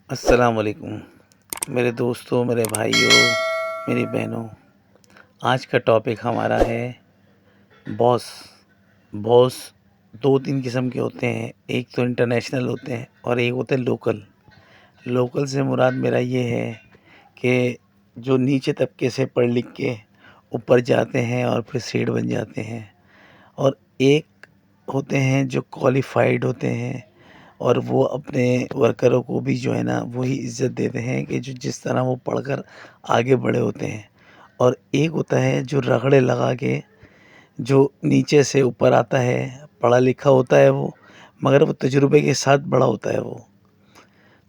السلام علیکم میرے دوستوں، میرے بھائیوں، میری بہنوں۔ آج کا ٹاپک ہمارا ہے باس۔ باس دو تین قسم کے ہوتے ہیں، ایک تو انٹرنیشنل ہوتے ہیں اور ایک ہوتے ہیں لوکل۔ لوکل سے مراد میرا یہ ہے کہ جو نیچے طبقے سے پڑھ لکھ کے اوپر جاتے ہیں اور پھر سیٹ بن جاتے ہیں، اور ایک ہوتے ہیں جو کوالیفائڈ ہوتے ہیں اور وہ اپنے ورکروں کو بھی جو ہے نا وہی عزت دیتے ہیں کہ جو جس طرح وہ پڑھ کر آگے بڑھے ہوتے ہیں۔ اور ایک ہوتا ہے جو رگڑے لگا کے جو نیچے سے اوپر آتا ہے، پڑھا لکھا ہوتا ہے وہ، مگر وہ تجربے کے ساتھ بڑا ہوتا ہے وہ،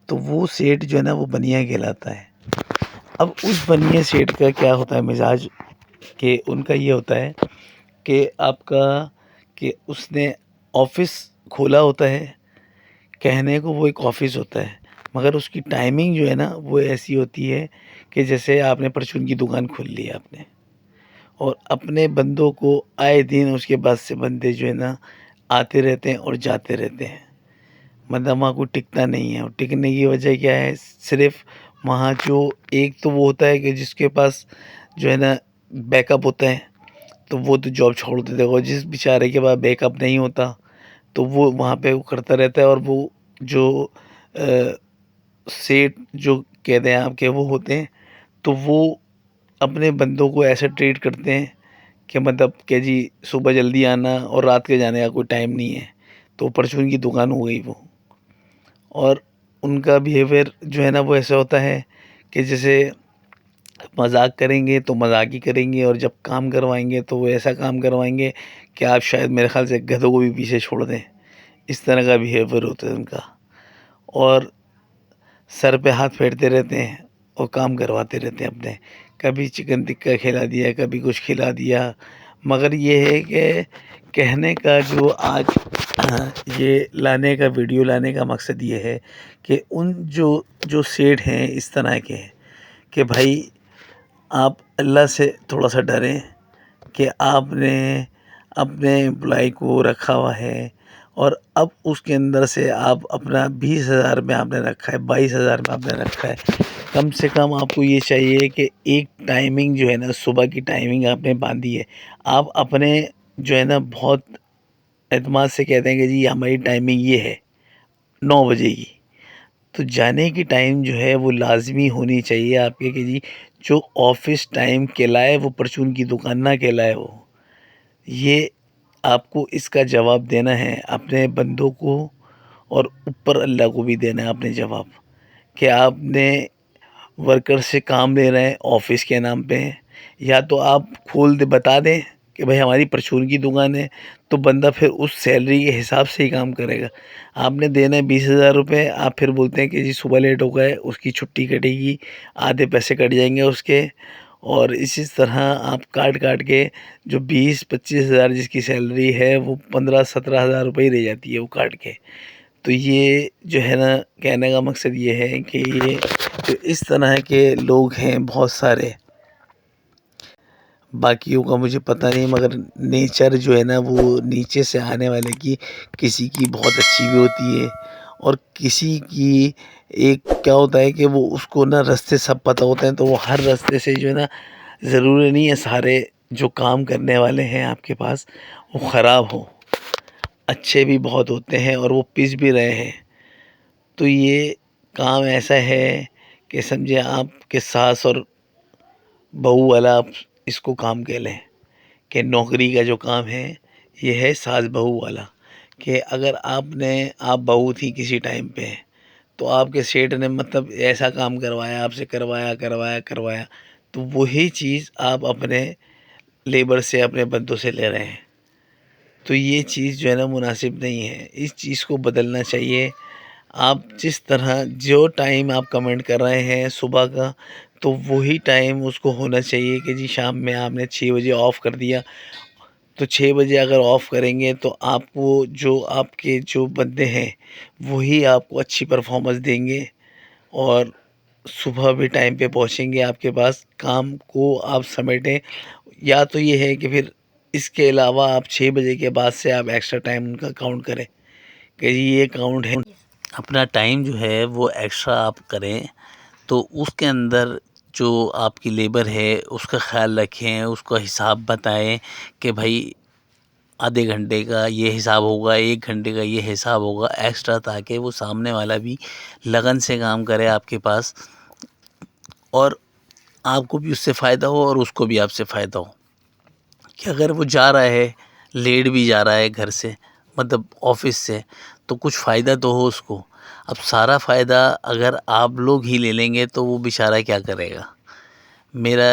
تو وہ سیٹ جو ہے نا وہ بنیا کہلاتا ہے۔ اب اس بنیا سیٹ کا کیا ہوتا ہے مزاج کہ ان کا یہ ہوتا ہے کہ آپ کا کہ اس نے آفس کھولا ہوتا ہے، کہنے کو وہ ایک آفس ہوتا ہے، مگر اس کی ٹائمنگ جو ہے نا وہ ایسی ہوتی ہے کہ جیسے آپ نے پرچون کی دکان کھول لی ہے آپ نے، اور اپنے بندوں کو آئے دن اس کے بعد سے بندے جو ہے نا آتے رہتے ہیں اور جاتے رہتے ہیں، مطلب وہاں کوئی ٹکتا نہیں ہے۔ اور ٹکنے کی وجہ کیا ہے؟ صرف وہاں جو ایک تو وہ ہوتا ہے کہ جس کے پاس جو ہے نا بیک اپ ہوتا ہے تو وہ تو جاب چھوڑ دیتے ہیں، اور جس بیچارے کے پاس بیک اپ نہیں ہوتا تو وہ وہاں پہ وہ کرتا رہتا ہے، اور وہ جو سیٹ جو کہتے ہیں آپ کے وہ ہوتے ہیں تو وہ اپنے بندوں کو ایسے ٹریٹ کرتے ہیں کہ مطلب کہ جی صبح جلدی آنا اور رات کے جانے کا کوئی ٹائم نہیں ہے، تو پرچون کی دکان ہو گئی وہ۔ اور ان کا بیہیویئر جو ہے نا وہ ایسا ہوتا ہے کہ جیسے مذاق کریں گے تو مذاق ہی کریں گے، اور جب کام کروائیں گے تو وہ ایسا کام کروائیں گے کہ آپ شاید میرے خیال سے گدھوں کو بھی پیچھے چھوڑ دیں، اس طرح کا بیہیویئر ہوتا ہے ان کا۔ اور سر پہ ہاتھ پھیرتے رہتے ہیں اور کام کرواتے رہتے ہیں اپنے، کبھی چکن ٹکہ کھلا دیا، کبھی کچھ کھلا دیا، مگر یہ ہے کہ کہنے کا جو آج یہ لانے کا ویڈیو لانے کا مقصد یہ ہے کہ ان جو سیٹ ہیں اس طرح کے کہ بھائی آپ اللہ سے تھوڑا سا ڈریں کہ آپ نے اپنے امپلائی کو رکھا ہوا ہے، اور اب اس کے اندر سے آپ اپنا 20,000 میں آپ نے رکھا ہے، 22,000 میں آپ نے رکھا ہے، کم سے کم آپ کو یہ چاہیے کہ ایک ٹائمنگ جو ہے نا صبح کی ٹائمنگ آپ نے باندھی ہے، آپ اپنے جو ہے نا بہت اعتماد سے کہتے ہیں کہ جی ہماری ٹائمنگ یہ ہے 9 بجے کی، تو جانے کی ٹائم جو ہے وہ لازمی ہونی چاہیے آپ کے کہ جی جو آفس ٹائم کہلائے وہ پرچون کی دکان نہ کہلائے وہ۔ یہ آپ کو اس کا جواب دینا ہے اپنے بندوں کو، اور اوپر اللہ کو بھی دینا ہے اپنے جواب، کہ آپ نے ورکر سے کام لے رہے ہیں آفس کے نام پہ، یا تو آپ کھول دے بتا دیں کہ بھائی ہماری پرچون کی دکان ہے، تو بندہ پھر اس سیلری کے حساب سے ہی کام کرے گا۔ آپ نے دینا ہے 20,000 روپے، آپ پھر بولتے ہیں کہ جی صبح لیٹ ہو گئے اس کی چھٹی کٹے گی، آدھے پیسے کٹ جائیں گے اس کے، اور اسی طرح آپ کاٹ کے جو 20-25,000 جس کی سیلری ہے وہ 15-17,000 روپے ہی رہ جاتی ہے وہ کاٹ کے۔ تو یہ جو ہے نا کہنے کا مقصد یہ ہے کہ یہ جو اس طرح کے لوگ ہیں بہت سارے، باقیوں کا مجھے پتہ نہیں، مگر نیچر جو ہے نا وہ نیچے سے آنے والے کی کسی کی بہت اچھی بھی ہوتی ہے، اور کسی کی ایک کیا ہوتا ہے کہ وہ اس کو نا رستے سب پتہ ہوتے ہیں، تو وہ ہر رستے سے جو ہے نا ضروری نہیں ہے سارے جو کام کرنے والے ہیں آپ کے پاس وہ خراب ہوں، اچھے بھی بہت ہوتے ہیں اور وہ پس بھی رہے ہیں۔ تو یہ کام ایسا ہے کہ سمجھے آپ کے ساس اور بہو والا آپ اس کو کام کہہ لیں کہ نوکری کا جو کام ہے یہ ہے ساس بہو والا، کہ اگر آپ بہو تھی کسی ٹائم پہ تو آپ کے سیٹ نے مطلب ایسا کام کروایا آپ سے، کروایا، تو وہی چیز آپ اپنے لیبر سے اپنے بندوں سے لے رہے ہیں، تو یہ چیز جو ہے نا مناسب نہیں ہے، اس چیز کو بدلنا چاہیے۔ آپ جس طرح جو ٹائم آپ کمنٹ کر رہے ہیں صبح کا، تو وہی ٹائم اس کو ہونا چاہیے کہ جی شام میں آپ نے 6 بجے آف کر دیا، تو 6 بجے اگر آف کریں گے تو آپ کو جو آپ کے جو بندے ہیں وہی آپ کو اچھی پرفارمنس دیں گے، اور صبح بھی ٹائم پہ پہنچیں گے آپ کے پاس، کام کو آپ سمیٹیں۔ یا تو یہ ہے کہ پھر اس کے علاوہ آپ 6 بجے کے بعد سے آپ ایکسٹرا ٹائم ان کا کاؤنٹ کریں کہ جی یہ کاؤنٹ ہے اپنا ٹائم جو ہے وہ ایکسٹرا آپ کریں تو اس کے اندر جو آپ کی لیبر ہے اس کا خیال رکھیں، اس کا حساب بتائیں کہ بھائی آدھے گھنٹے کا یہ حساب ہوگا، 1 گھنٹے کا یہ حساب ہوگا ایکسٹرا، تاکہ وہ سامنے والا بھی لگن سے کام کرے آپ کے پاس، اور آپ کو بھی اس سے فائدہ ہو اور اس کو بھی آپ سے فائدہ ہو۔ کہ اگر وہ جا رہا ہے، لیٹ بھی جا رہا ہے گھر سے، مطلب آفس سے، تو کچھ فائدہ تو ہو اس کو۔ اب سارا فائدہ اگر آپ لوگ ہی لے لیں گے تو وہ بیچارہ کیا کرے گا؟ میرا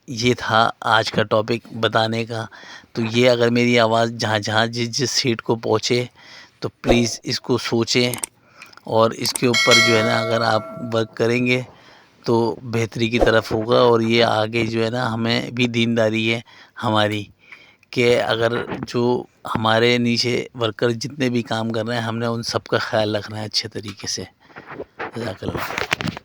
یہ تھا آج کا ٹاپک بتانے کا۔ تو یہ اگر میری آواز جہاں جہاں جس سیٹ کو پہنچے تو پلیز اس کو سوچیں، اور اس کے اوپر جو ہے نا اگر آپ ورک کریں گے تو بہتری کی طرف ہوگا، اور یہ آگے جو ہے نا ہمیں بھی دینداری ہے ہماری، کہ اگر جو ہمارے نیچے ورکر جتنے بھی کام کر رہے ہیں ہم نے ان سب کا خیال رکھنا ہے اچھے طریقے سے۔ جزاک اللہ۔